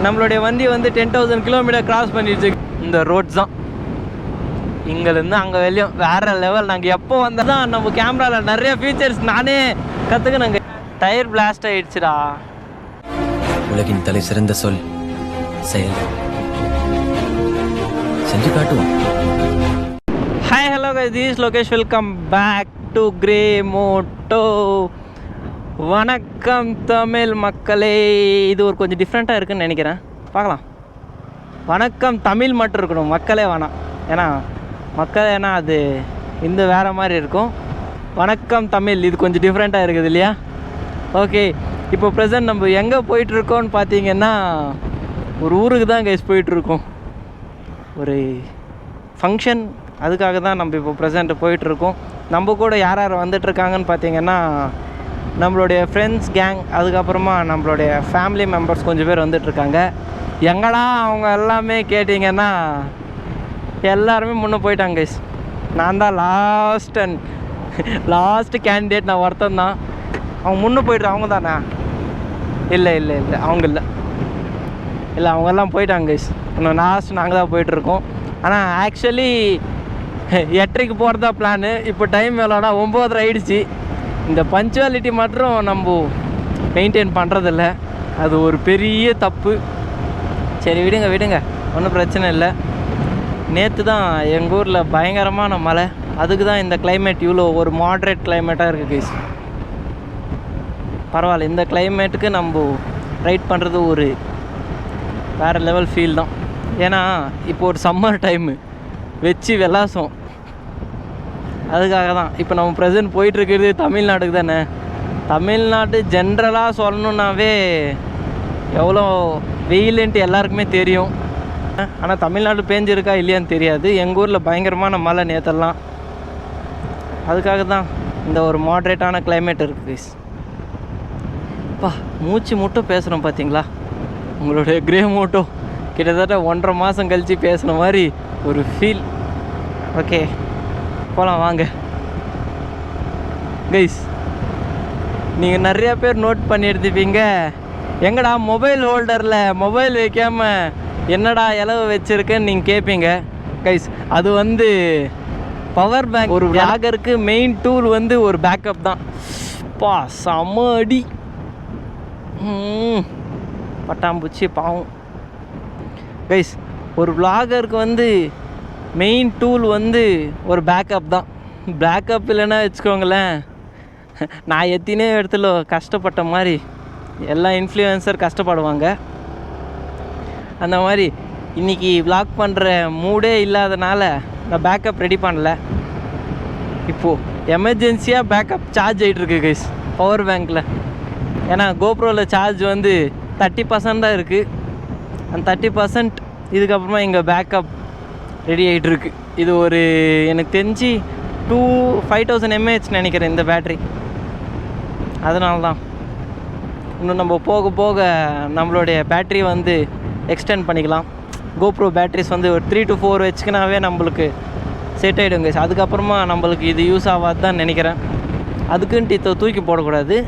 நம்மளுடைய வண்டி வந்து 10,000 கிலோமீட்டர் கிராஸ் பண்ணிடுச்சு. இந்த ரோட்ஸ் தான் இங்கேருந்து அங்கே வெளியும் வேறு லெவல். நாங்கள் எப்போ வந்தால் தான் நம்ம கேமராவில் நிறைய ஃபீச்சர்ஸ் நானே கற்றுக்கினேங்க. Tyre blast ஆகிடுச்சுடா. உலகின் தலை சிறந்த சொல் செயல். செஞ்சு காட்டுவோம். Hi hello guys, this is Lokesh. Welcome back to grey moto. வணக்கம் தமிழ் மக்களே. இது ஒரு கொஞ்சம் டிஃப்ரெண்ட்டாக இருக்குதுன்னு நினைக்கிறேன். பார்க்கலாம். வணக்கம் தமிழ் மட்டும் இருக்கணும், மக்களே வேணாம். ஏன்னா மக்கள் ஏன்னா அது இந்த வேறு மாதிரி இருக்கும். வணக்கம் தமிழ் இது கொஞ்சம் டிஃப்ரெண்ட்டாக இருக்குது இல்லையா? ஓகே, இப்போ ப்ரெசன்ட் நம்ம எங்கே போயிட்டுருக்கோன்னு பார்த்தீங்கன்னா ஒரு ஊருக்கு தான் கைஸ் போயிட்டுருக்கோம். ஒரு ஃபங்க்ஷன், அதுக்காக தான் நம்ம இப்போ ப்ரெசென்ட்டு போயிட்டுருக்கோம். நம்ம கூட யார் யார் வந்துட்டுருக்காங்கன்னு பார்த்தீங்கன்னா நம்மளுடைய ஃப்ரெண்ட்ஸ் கேங், அதுக்கப்புறமா நம்மளுடைய ஃபேமிலி மெம்பர்ஸ் கொஞ்சம் பேர் வந்துட்டுருக்காங்க. எங்கடா அவங்க எல்லாமே கேட்டிங்கன்னா எல்லாருமே முன்னே போயிட்டாங்க கைஸ். நான் தான் லாஸ்ட்டு கேண்டிடேட். நான் ஒருத்தன் தான். அவங்க முன்னே போய்ட்டு அவங்க தானே? இல்லை அவங்க இல்லை அவங்கெல்லாம் போயிட்டாங்க கைஸ். இன்னும் லாஸ்ட் நாங்கள் தான் போயிட்டுருக்கோம். ஆனால் ஆக்சுவலி 8:30 போகிறதா பிளானு. இப்போ டைம் எவ்வளோனா 9:30 ஆகிடுச்சி. இந்த பஞ்சுவாலிட்டி மட்டும் நம்ம மெயின்டைன் பண்ணுறதில்ல, அது ஒரு பெரிய தப்பு. சரி விடுங்க, ஒன்றும் பிரச்சனை இல்லை. நேற்று தான் எங்கள் ஊரில் பயங்கரமான மழை. அதுக்கு தான் இந்த கிளைமேட் இவ்வளோ ஒரு மாட்ரேட் கிளைமேட்டாக இருக்குது கைஸ். பரவாயில்ல, இந்த கிளைமேட்டுக்கு நம்ம ரைட் பண்ணுறது ஒரு வேறு லெவல் ஃபீல் தான். ஏன்னா இப்போ ஒரு சம்மர் டைமு வச்சு விளாசம். அதுக்காக தான் இப்போ நம்ம ப்ரெசென்ட் போயிட்டுருக்கிறது தமிழ்நாட்டுக்கு தானே. தமிழ்நாட்டு ஜென்ரலாக சொல்லணுன்னாவே எவ்வளோ வெயிலுன்ட்டு எல்லாருக்குமே தெரியும். ஆனால் தமிழ்நாடு பேஞ்சிருக்கா இல்லையான்னு தெரியாது. எங்கள் ஊரில் பயங்கரமான மழை நேற்றெல்லாம். அதுக்காக தான் இந்த ஒரு மாட்ரேட்டான கிளைமேட் இருக்குது கைஸ். அப்பா மூச்சு மட்டும் பேசுகிறோம் பார்த்தீங்களா? உங்களுடைய கிரே மோட்டோ கிட்டத்தட்ட 1.5 மாதம் கழித்து பேசுன மாதிரி ஒரு ஃபீல். ஓகே போகலாம் வாங்க கைஸ். நீங்கள் நிறையா பேர் நோட் பண்ணி எடுத்துப்பீங்க, எங்கடா மொபைல் ஹோல்டரில் மொபைல் வைக்காமல் என்னடா இலவு வச்சுருக்கேன்னு நீங்கள் கேட்பீங்க கைஸ். அது வந்து பவர் பேங்க். ஒரு விளாகருக்கு மெயின் டூல் வந்து ஒரு பேக்கப் தான். பா செம அடி. பட்டாம்பூச்சி பாவம் கைஸ். ஒரு விளாகருக்கு வந்து மெயின் டூல் வந்து ஒரு பேக்கப் தான். பேக்கப் இல்லைன்னா வச்சுக்கோங்களேன், நான் எத்தனை இடத்துல கஷ்டப்பட்ட மாதிரி எல்லா இன்ஃப்ளூயன்சர் கஷ்டப்படுவாங்க. அந்த மாதிரி இன்றைக்கி விளாக் பண்ணுற மூடே இல்லாதனால நான் பேக்கப் ரெடி பண்ணல. இப்போது எமர்ஜென்சியாக பேக்கப் சார்ஜ் ஆகிட்டுருக்கு கைஸ் பவர் பேங்க்கில். ஏன்னா கோப்ரோவில் சார்ஜ் வந்து 30% தான் இருக்குது. அந்த 30% இதுக்கப்புறமா எங்கள் பேக்கப் ரெடி ஆகிட்டுருக்கு. இது ஒரு எனக்கு தெரிஞ்சு 5000 mAh நினைக்கிறேன் இந்த பேட்ரி. அதனால தான் இன்னும் நம்ம போக போக நம்மளுடைய பேட்ரி வந்து எக்ஸ்டெண்ட் பண்ணிக்கலாம். கோப்ரோ பேட்ரிஸ் வந்து ஒரு 3 to 4 வச்சுக்கினாவே நம்மளுக்கு செட் ஆகிடுங்க. அதுக்கப்புறமா நம்மளுக்கு இது யூஸ் ஆகாது தான் நினைக்கிறேன். அதுக்குன்ட்டு இதை தூக்கி போடக்கூடாது.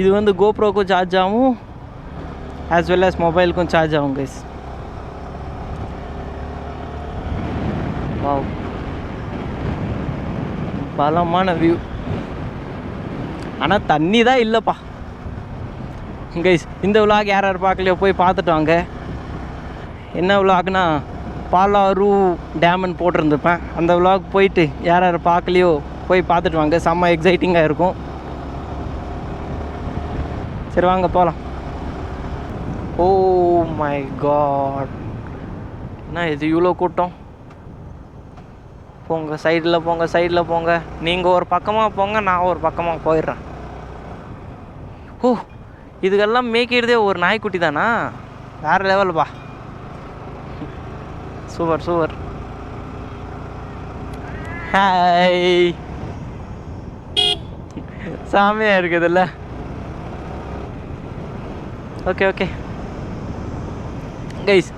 இது வந்து கோப்ரோக்கும் சார்ஜ் ஆகும், ஆஸ் வெல் as மொபைலுக்கும் சார்ஜ் ஆகும் கைஸ். வாவ், பலமான வியூ. ஆனால் தண்ணி தான் இல்லைப்பா கைஸ். இந்த விளாக் யார் யார் பார்க்கலையோ போய் பார்த்துட்டு வாங்க. என்ன விளாக்னா பாலாறு டேம்னு போட்டிருந்துப்பேன். அந்த விளாக் போயிட்டு யார் யார் பார்க்கலையோ போய் பார்த்துட்டு வாங்க. செம்ம எக்ஸைட்டிங்காக இருக்கும். சரி வாங்க போகலாம். ஓ மை காட், என்ன இது இவ்வளோ கூட்டம்? போங்க சைடில் போங்க. நீங்கள் ஒரு பக்கமாக போங்க, நான் ஒரு பக்கமாக போயிடுறேன். ஓ, இதுக்கெல்லாம் மேய்க்கிறதே ஒரு நாய்க்குட்டி தானா? வேறு லெவல்ப்பா. சூப்பர். ஹாய், சாமியாக இருக்குதுல்ல. ஓகே கைஸ்,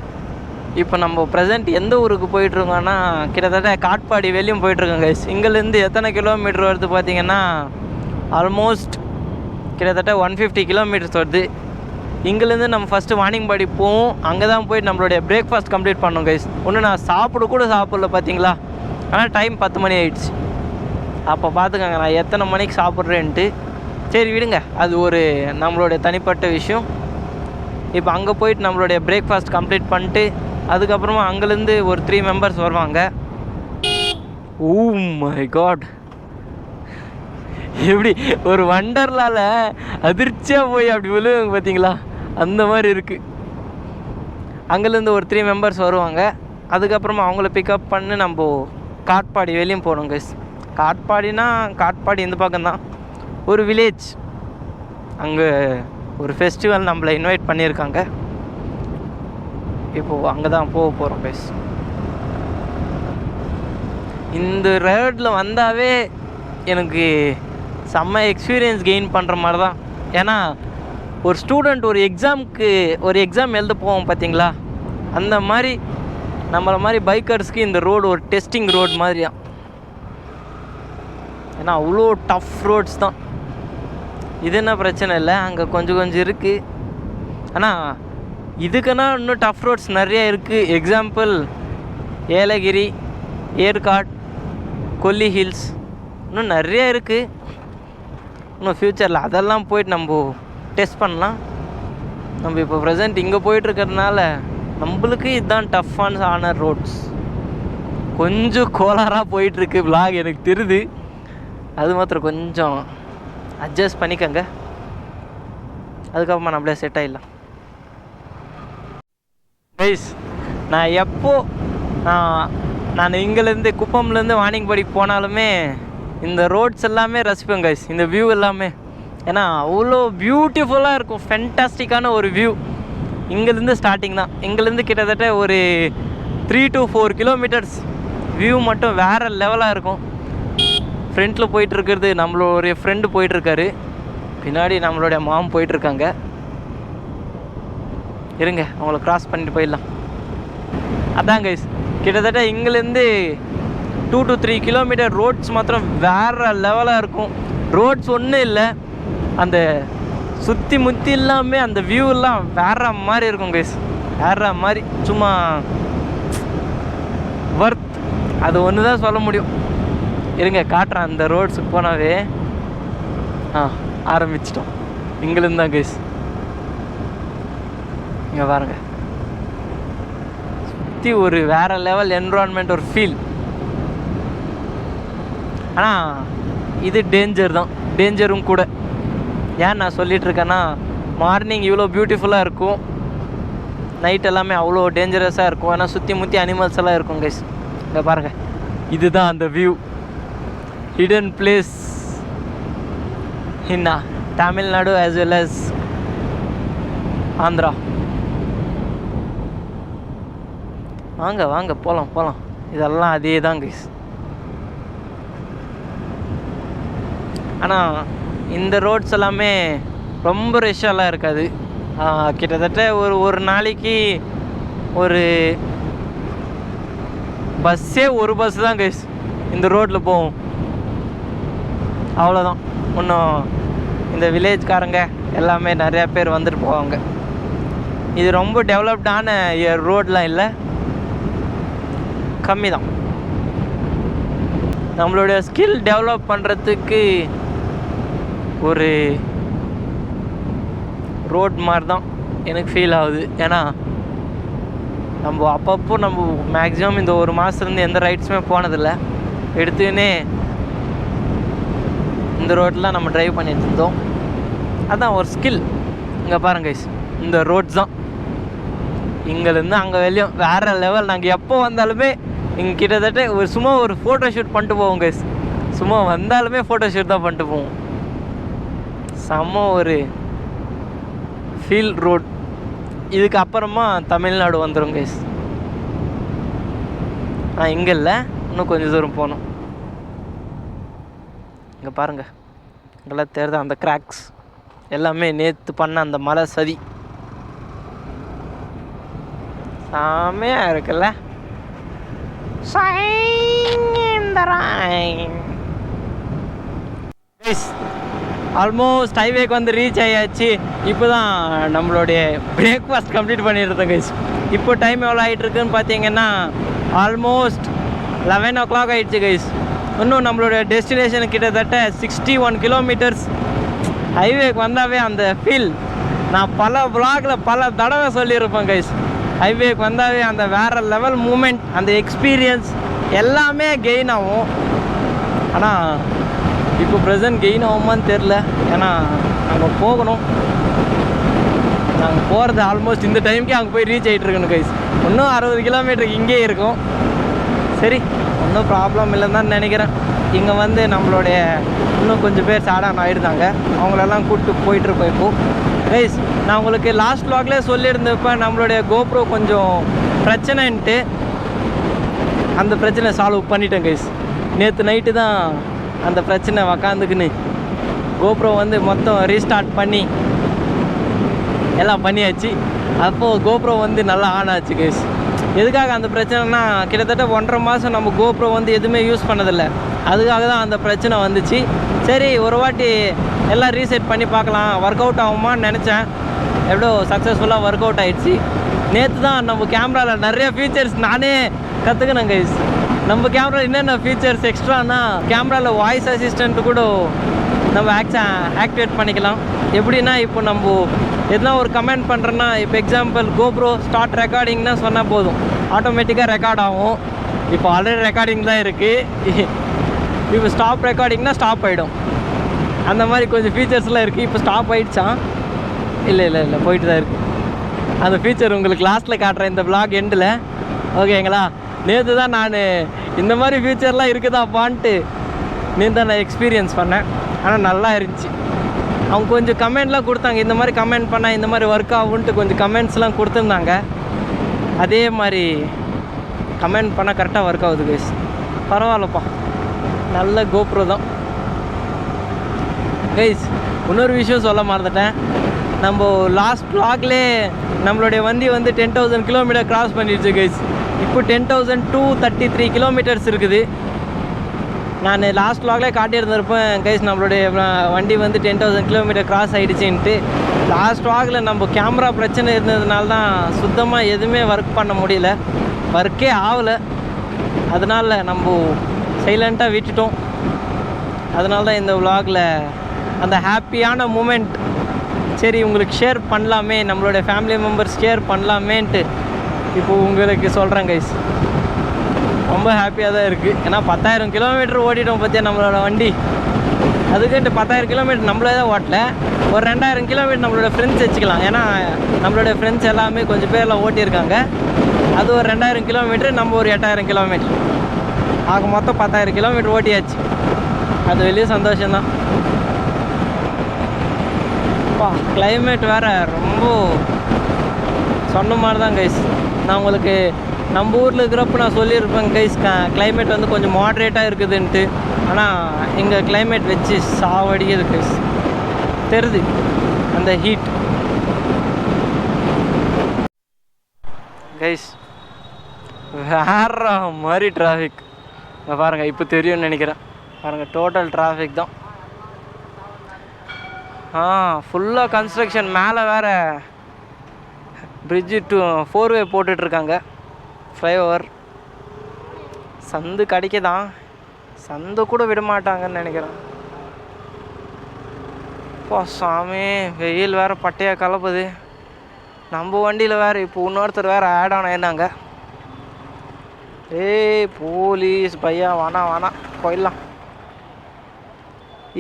இப்போ நம்ம ப்ரெசென்ட் எந்த ஊருக்கு போயிட்டுருக்கோன்னா கிட்டத்தட்ட காட்பாடி வெளியும் போயிட்டுருக்கோம் கைஸ். இங்கேருந்து எத்தனை கிலோமீட்டர் வருது பார்த்தீங்கன்னா ஆல்மோஸ்ட் கிட்டத்தட்ட 150 கிலோமீட்டர்ஸ் வருது. இங்கேருந்து நம்ம ஃபஸ்ட்டு வாணியம்பாடி போவோம். அங்கே தான் போய் நம்மளுடைய பிரேக்ஃபாஸ்ட் கம்ப்ளீட் பண்ணோம் கைஸ். ஒன்று நான் சாப்பிடல பார்த்தீங்களா, ஆனால் டைம் 10 மணி ஆயிடுச்சு. அப்போ பார்த்துக்கோங்க நான் எத்தனை மணிக்கு சாப்பிட்றேன்ட்டு. சரி விடுங்க, அது ஒரு நம்மளுடைய தனிப்பட்ட விஷயம். இப்போ அங்கே போயிட்டு நம்மளுடைய பிரேக்ஃபாஸ்ட் கம்ப்ளீட் பண்ணிட்டு அதுக்கப்புறமா அங்கேருந்து ஒரு 3 மெம்பர்ஸ் வருவாங்க. ஓ மை காட், எப்படி ஒரு வண்டர்லால அதிர்ச்சியாக போய் அப்படி விழுவாங்க பார்த்தீங்களா, அந்த மாதிரி இருக்குது. அங்கேருந்து ஒரு 3 மெம்பர்ஸ் வருவாங்க. அதுக்கப்புறமா அவங்கள பிக்கப் பண்ணி நம்ம காட்பாடி வெளியும் போகணும் கைஸ். காட்பாடி இந்த பக்கம்தான், ஒரு வில்லேஜ். அங்கே ஒரு ஃபெஸ்டிவல் நம்மளை இன்வைட் பண்ணியிருக்காங்க. இப்போது அங்கே தான் போக போகிறோம் கைஸ். இந்த ரோட்டில் வந்தாவே எனக்கு செம்ம எக்ஸ்பீரியன்ஸ் கெயின் பண்ணுற மாதிரி தான். ஏன்னா ஒரு ஸ்டூடெண்ட் ஒரு எக்ஸாம் எழுத போவோம் பார்த்தீங்களா, அந்த மாதிரி நம்மளை மாதிரி பைக்கர்ஸ்க்கு இந்த ரோடு ஒரு டெஸ்டிங் ரோடு மாதிரியா. ஏன்னா அவ்வளோ டஃப் ரோட்ஸ் தான். இது என்ன பிரச்சனை இல்லை, அங்கே கொஞ்சம் இருக்குது. ஆனால் இதுக்குன்னா இன்னும் டஃப் ரோட்ஸ் நிறைய இருக்குது. எக்ஸாம்பிள் ஏலகிரி, ஏற்காடு, கொல்லி ஹில்ஸ், இன்னும் நிறைய இருக்குது. இன்னும் ஃப்யூச்சரில் அதெல்லாம் போயிட்டு நம்ம டெஸ்ட் பண்ணலாம். நம்ம இப்போ ப்ரெசென்ட் இங்கே போயிட்டுருக்கிறதுனால நம்மளுக்கு இதுதான் டஃப்பான ரோட்ஸ். கொஞ்சம் கோளாறாக போயிட்டுருக்கு விலாக் எனக்கு தெரியுது. அது மாத்திரம் கொஞ்சம் அட்ஜஸ்ட் பண்ணிக்கங்க, அதுக்கப்புறமா நம்மளே செட் ஆகிடலாம் கைஸ். நான் இங்கேருந்து குப்பம்லேருந்து வாணியம்பாடி போனாலுமே இந்த ரோட்ஸ் எல்லாமே ரசிப்பேன் கைஸ், இந்த வியூ எல்லாமே. ஏன்னா அவ்வளோ பியூட்டிஃபுல்லாக இருக்கும், ஃபென்டாஸ்டிக்கான ஒரு வியூ. இங்கேருந்து ஸ்டார்டிங் தான், இங்கேருந்து கிட்டத்தட்ட ஒரு 3 to 4 கிலோமீட்டர்ஸ் வியூ மட்டும் வேறு லெவலாக இருக்கும். ஃப்ரண்ட்டில் போயிட்டுருக்கிறது நம்மளோடைய ஃப்ரெண்டு போயிட்டுருக்காரு, பின்னாடி நம்மளுடைய மாம் போயிட்டுருக்காங்க. இருங்க அவங்கள க்ராஸ் பண்ணிட்டு போயிடலாம். அதான் கைஸ், கிட்டத்தட்ட இங்கேருந்து 2 to 3 கிலோமீட்டர் ரோட்ஸ் மாத்திரம் வேறு லெவலாக இருக்கும். ரோட்ஸ் ஒன்றும் இல்லை, அந்த சுற்றி முற்றி எல்லாமே அந்த வியூலாம் வேறு மாதிரி இருக்கும் கைஸ், வேறு மாதிரி. சும்மா வர்த், அது ஒன்று தான் சொல்ல முடியும். இருங்க காட்டுறேன். அந்த ரோட்ஸுக்கு போனாவே ஆரம்பிச்சிட்டோம். இங்கேருந்து தான் கைஸ், இங்கே பாருங்க, சுற்றி ஒரு வேறு லெவல் என்விரான்மெண்ட், ஒரு ஃபீல். ஆனால் இது டேஞ்சரும் கூட. ஏன் நான் சொல்லிகிட்ருக்கேன்னா, மார்னிங் இவ்வளோ பியூட்டிஃபுல்லாக இருக்கும், நைட் எல்லாமே அவ்வளோ டேஞ்சரஸாக இருக்கும். ஏன்னா சுற்றி முற்றி அனிமல்ஸ் எல்லாம் இருக்கும் கைஸ். இங்கே பாருங்கள், இதுதான் அந்த வியூ. ஹிடன் பிளேஸ் இன் Tamil Nadu as well as Andhra. வாங்க போகலாம். இதெல்லாம் அதே தான் கைஸ். ஆனால் இந்த ரோட்ஸ் எல்லாமே ரொம்ப ரஷ்ஷெல்லாம் இருக்காது. கிட்டத்தட்ட ஒரு நாளைக்கு ஒரு ஒரு பஸ் தான் கைஸ் இந்த ரோட்டில் போகும், அவ்வளோதான். இன்னும் இந்த வில்லேஜ்காரங்க எல்லாமே நிறையா பேர் வந்துட்டு போவாங்க. இது ரொம்ப டெவலப்டான ரோடெலாம் இல்லை, கம்மி தான். நம்மளுடைய ஸ்கில் டெவலப் பண்ணுறதுக்கு ஒரு ரோட் மாதிரி தான் எனக்கு ஃபீல் ஆகுது. ஏன்னா நம்ம அப்பப்போ மேக்ஸிமம் இந்த ஒரு மாதத்துலேருந்து எந்த ரைட்ஸுமே போனதில்லை. எடுத்துக்கினே இந்த ரோட்டில் நம்ம ட்ரைவ் பண்ணிட்டு இருந்தோம். அதுதான் ஒரு ஸ்கில். இங்கே பாருங்க கைஸ், இந்த ரோட்ஸ் தான் இங்கேருந்து அங்கே வெளியும் வேறு லெவல். நாங்கள் எப்போ வந்தாலுமே இங்கே கிட்டத்தட்ட சும்மா ஒரு ஃபோட்டோ ஷூட் பண்ணிட்டு போவோம் கைஸ். சும்மா வந்தாலுமே ஃபோட்டோ ஷூட் தான் பண்ணிட்டு போவோம். செம்ம ஒரு ஃபீல் ரோட். இதுக்கு அப்புறமா தமிழ்நாடு வந்துடும் கைஸ். இங்கே இல்லை, இன்னும் கொஞ்சம் தூரம் போகணும். இங்கே பாருங்கள், இங்கெல்லாம் தெரியுது அந்த கிராக்ஸ் எல்லாமே நேற்று பண்ண அந்த மலை சதி செமையாக இருக்குல்ல. ஆல்மோஸ்ட் ஹைவேக்கு வந்து ரீச் ஆகியாச்சு. இப்போ தான் நம்மளுடைய பிரேக்ஃபாஸ்ட் கம்ப்ளீட் பண்ணியிருந்தோம் கைஸ். இப்போ டைம் எவ்வளோ ஆகிட்டு இருக்குன்னு பார்த்தீங்கன்னா ஆல்மோஸ்ட் 11 o'clock ஆகிடுச்சு கைஸ். இன்னும் நம்மளுடைய டெஸ்டினேஷன் கிட்டத்தட்ட 61 கிலோமீட்டர்ஸ். ஹைவேக்கு வந்தாவே அந்த ஃபீல் நான் பல vlogல பல தடவை சொல்லியிருப்பேன் கைஸ். ஹைவேக்கு வந்தாவே அந்த வேறு லெவல் மூமெண்ட், அந்த எக்ஸ்பீரியன்ஸ் எல்லாமே கெயின் ஆகும். ஆனால் இப்போ ப்ரெசன்ட் கெயின் ஆகுமான்னு தெரில. ஏன்னா அங்கே போகணும். நாங்கள் போகிறது ஆல்மோஸ்ட் இந்த டைமுக்கே அங்கே போய் ரீச் ஆகிட்டு இருக்கணும் கைஸ். இன்னும் 60 கிலோமீட்டருக்கு இங்கே இருக்கும். சரி, ஒன்றும் ப்ராப்ளம் இல்லைன்னு தான் நினைக்கிறேன். இங்கே வந்து நம்மளுடைய இன்னும் கொஞ்சம் பேர் சாடான் ஆகிடுதாங்க. அவங்களெல்லாம் கூப்பிட்டு போயிட்டுருப்போம் இப்போது கைஸ். நான் உங்களுக்கு லாஸ்ட் vlogலேயே சொல்லியிருந்தப்போ நம்மளுடைய கோப்ரோ கொஞ்சம் பிரச்சனைன்ட்டு அந்த பிரச்சனை சால்வ் பண்ணிட்டேன் கைஸ். நேற்று நைட்டு தான் அந்த பிரச்சனை உக்காந்துக்குன்னு கோப்ரோ வந்து மொத்தம் ரீஸ்டார்ட் பண்ணி எல்லாம் பண்ணியாச்சு. அப்போது கோப்ரோ வந்து நல்லா ஆன் ஆச்சு கைஸ். எதுக்காக அந்த பிரச்சனைனா கிட்டத்தட்ட 1.5 மாதம் நம்ம கோப்ரோ வந்து எதுவுமே யூஸ் பண்ணதில்லை. அதுக்காக தான் அந்த பிரச்சனை வந்துச்சு. சரி, ஒரு வாட்டி எல்லாம் ரீசெட் பண்ணி பார்க்கலாம், ஒர்க் அவுட் ஆகுமான்னு நினச்சேன். எவ்வளோ சக்ஸஸ்ஃபுல்லாக ஒர்க் அவுட் ஆகிடுச்சு. நேற்று தான் நம்ம கேமராவில் நிறைய ஃபீச்சர்ஸ் நானே கற்றுக்கினேன் கைஸ். நம்ம கேமராவில் என்னென்ன ஃபீச்சர்ஸ் எக்ஸ்ட்ரானா, கேமராவில் வாய்ஸ் அசிஸ்டண்ட்டு கூட நம்ம ஆக்டிவேட் பண்ணிக்கலாம். எப்படின்னா இப்போ நம்ம எதுனா ஒரு கமெண்ட் பண்ணுறோன்னா, இப்போ எக்ஸாம்பிள் கோப்ரோ ஸ்டார்ட் ரெக்கார்டிங்னா சொன்னால் போதும், ஆட்டோமேட்டிக்காக ரெக்கார்ட் ஆகும். இப்போ ஆல்ரெடி ரெக்கார்டிங் தான் இருக்குது. இப்போ ஸ்டாப் ரெக்கார்டிங்னா ஸ்டாப் ஆகிடும். அந்த மாதிரி கொஞ்சம் ஃபீச்சர்ஸ்லாம் இருக்குது. இப்போ ஸ்டாப் ஆகிடுச்சான்? இல்லை போயிட்டு தான் இருக்குது. அந்த ஃபீச்சர் உங்களுக்கு லாஸ்ட்டில் காட்டுறேன் இந்த vlog எண்டில். ஓகேங்களா? நேற்று தான் நான் இந்த மாதிரி ஃபீச்சர்லாம் இருக்குதாப்பான்ட்டு நேற்று தான் நான் எக்ஸ்பீரியன்ஸ் பண்ணேன். ஆனால் நல்லா இருந்துச்சு. அவங்க கொஞ்சம் கமெண்ட்லாம் கொடுத்தாங்க, இந்த மாதிரி கமெண்ட் பண்ணால் இந்த மாதிரி ஒர்க் ஆகுன்ட்டு கொஞ்சம் கமெண்ட்ஸ்லாம் கொடுத்துருந்தாங்க. அதே மாதிரி கமெண்ட் பண்ணால் கரெக்டாக ஒர்க் ஆகுது கைஸ். பரவாயில்லப்பா, நல்ல கோப்ரோ தான் கைஸ். இன்னொரு விஷயம் சொல்ல மறந்துட்டேன். நம்ம லாஸ்ட் vlogலே நம்மளுடைய வண்டி வந்து 10,000 கிலோமீட்டர் கிராஸ் பண்ணிடுச்சு கைஸ். இப்போ 10,233 கிலோமீட்டர்ஸ் இருக்குது. நான் லாஸ்ட் vlogலே காட்டியிருந்திருப்பேன் கைஸ், நம்மளுடைய வண்டி வந்து 10,000 கிலோமீட்டர் கிராஸ் ஆகிடுச்சின்ட்டு. லாஸ்ட் vlogல நம்ம கேமரா பிரச்சனை இருந்ததுனால தான் சுத்தமாக எதுவுமே ஒர்க் பண்ண முடியல, ஒர்க்கே ஆகலை. அதனால் நம்ம சைலண்ட்டாக விட்டுட்டோம். அதனால தான் இந்த vlogல அந்த ஹாப்பியான மூமெண்ட் சரி உங்களுக்கு ஷேர் பண்ணலாமே, நம்மளோட ஃபேமிலி மெம்பர்ஸ் ஷேர் பண்ணலாமேன்ட்டு இப்போ உங்களுக்கு சொல்கிறேன் கைஸ். ரொம்ப ஹாப்பியாக தான் இருக்குது. ஏன்னா 10,000 கிலோமீட்டர் ஓட்டிட்டோம் பார்த்தியா நம்மளோட வண்டி. அதுக்குன்ட்டு 10,000 கிலோமீட்டர் நம்மளே தான் ஓட்டல, ஒரு 2,000 கிலோமீட்டர் நம்மளோட ஃப்ரெண்ட்ஸ் வச்சுக்கலாம். ஏன்னா நம்மளோட ஃப்ரெண்ட்ஸ் எல்லாமே கொஞ்சம் பேர்லாம் ஓட்டியிருக்காங்க. அது ஒரு 2,000 கிலோமீட்டர், நம்ம ஒரு 8,000 கிலோமீட்டர், ஆக மொத்தம் 10,000 கிலோமீட்டர் ஓட்டியாச்சு. அது வெளியே சந்தோஷம்தான். கிளைமேட் வேறு ரொம்ப சொன்ன மாதிரி தான் கைஸ். நான் உங்களுக்கு நம்ம ஊரில் இருக்கிறப்ப நான் சொல்லியிருப்பேன் கைஸ், கிளைமேட் வந்து கொஞ்சம் மாட்ரேட்டாக இருக்குதுன்ட்டு. ஆனால் இங்கே கிளைமேட் வச்சு சாவடிக்குது கைஸ். தெரியுது அந்த ஹீட் கைஸ். வேற மாதிரி டிராஃபிக் பாருங்கள். இப்போ தெரியும்னு நினைக்கிறேன். பாருங்கள், டோட்டல் டிராஃபிக் தான். ஃபுல்லாக கன்ஸ்ட்ரக்ஷன். மேலே வேறு பிரிட்ஜு 4-வே போட்டுட்ருக்காங்க, ஃப்ளைஓவர். சந்து கிடைக்கதான், சந்து கூட விட மாட்டாங்கன்னு நினைக்கிறேன். இப்போ சாமி, வெயில் வேறு பட்டையாக கலப்புது. நம்ம வண்டியில் வேறு இப்போ இன்னொருத்தர் வேறு ஆட் ஆன் ஆயிருந்தாங்க. ஏய் போலீஸ் பையா, வானா போயிடலாம்.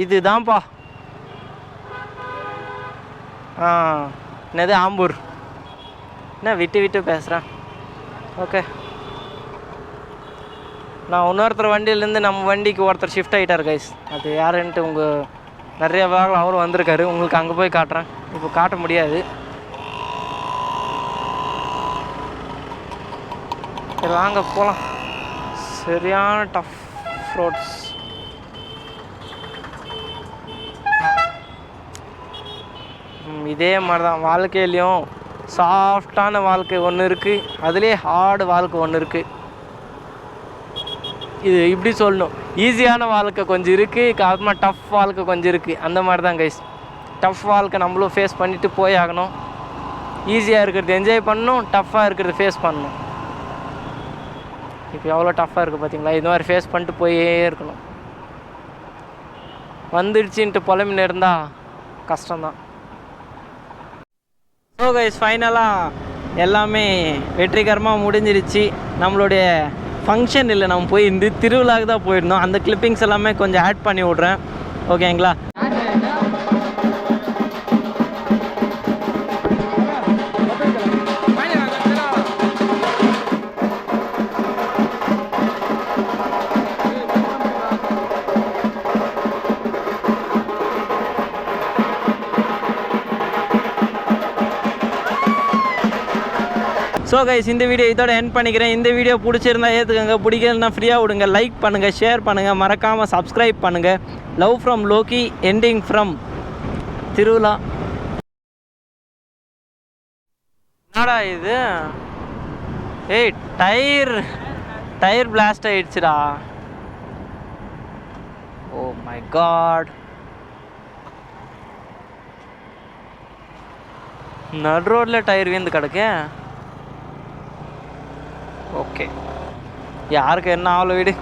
இதுதான்ப்பா என்னது ஆம்பூர். என்ன விட்டு பேசுகிறேன். ஓகே, நான் இன்னொருத்தர் வண்டியிலேருந்து நம்ம வண்டிக்கு ஒருத்தர் ஷிஃப்ட் ஆகிட்டார் கைஸ். அது யாருன்ட்டு உங்கள் நிறைய வேலை அவரும் வந்திருக்காரு. உங்களுக்கு அங்கே போய் காட்டுறேன், இப்போ காட்ட முடியாது. சரி வாங்க போகலாம். சரியான டஃப் ரோட்ஸ். இதே மாதிரி தான் வாழ்க்கையிலையும் சாஃப்டான வாழ்க்கை ஒன்று இருக்குது, அதுலேயே ஹார்டு வாழ்க்கை ஒன்று இருக்குது. இது இப்படி சொல்லணும். ஈஸியான வாழ்க்கை கொஞ்சம் இருக்குது, அப்புறமா டஃப் வாழ்க்கை கொஞ்சம் இருக்குது. அந்த மாதிரி தான் கைஸ். டஃப் வாழ்க்கை நம்மளும் ஃபேஸ் பண்ணிவிட்டு போய் ஆகணும். ஈஸியாக இருக்கிறது என்ஜாய் பண்ணணும், டஃப்பாக இருக்கிறது ஃபேஸ் பண்ணணும். இப்போ எவ்வளோ டஃப்பாக இருக்குது பார்த்தீங்களா? இது மாதிரி ஃபேஸ் பண்ணிட்டு போயே இருக்கணும். வந்துடுச்சின்ட்டு புலம்பின்னு இருந்தால் கஷ்டம்தான். ஸோ கைஸ், ஃபைனலாக எல்லாமே வெற்றிகரமாக முடிஞ்சிருச்சு. நம்மளுடைய ஃபங்க்ஷன் இல்லை, நம்ம போய் இந்த திருவிழாவுக்கு தான் போயிருந்தோம். அந்த கிளிப்பிங்ஸ் எல்லாமே கொஞ்சம் ஆட் பண்ணி விட்றேன், ஓகேங்களா? ஸோ கைஸ், இந்த வீடியோ இதோட எண்ட் பண்ணிக்கிறேன். இந்த வீடியோ பிடிச்சிருந்தா ஏற்றுக்கங்க, பிடிக்கலன்னா ஃப்ரீயாக விடுங்க. லைக் பண்ணுங்கள், ஷேர் பண்ணுங்கள், மறக்காமல் சப்ஸ்கிரைப் பண்ணுங்கள். Love from Loki, ending from Thiruvizha. என்னடா இது? ஏய், டயர் பிளாஸ்ட் ஆயிடுச்சுடா. Oh my god. நடு ரோட்டில் டயர் வீந்து கிடக்கு. ஓகே, யாருக்கு என்ன ஆகல விடு.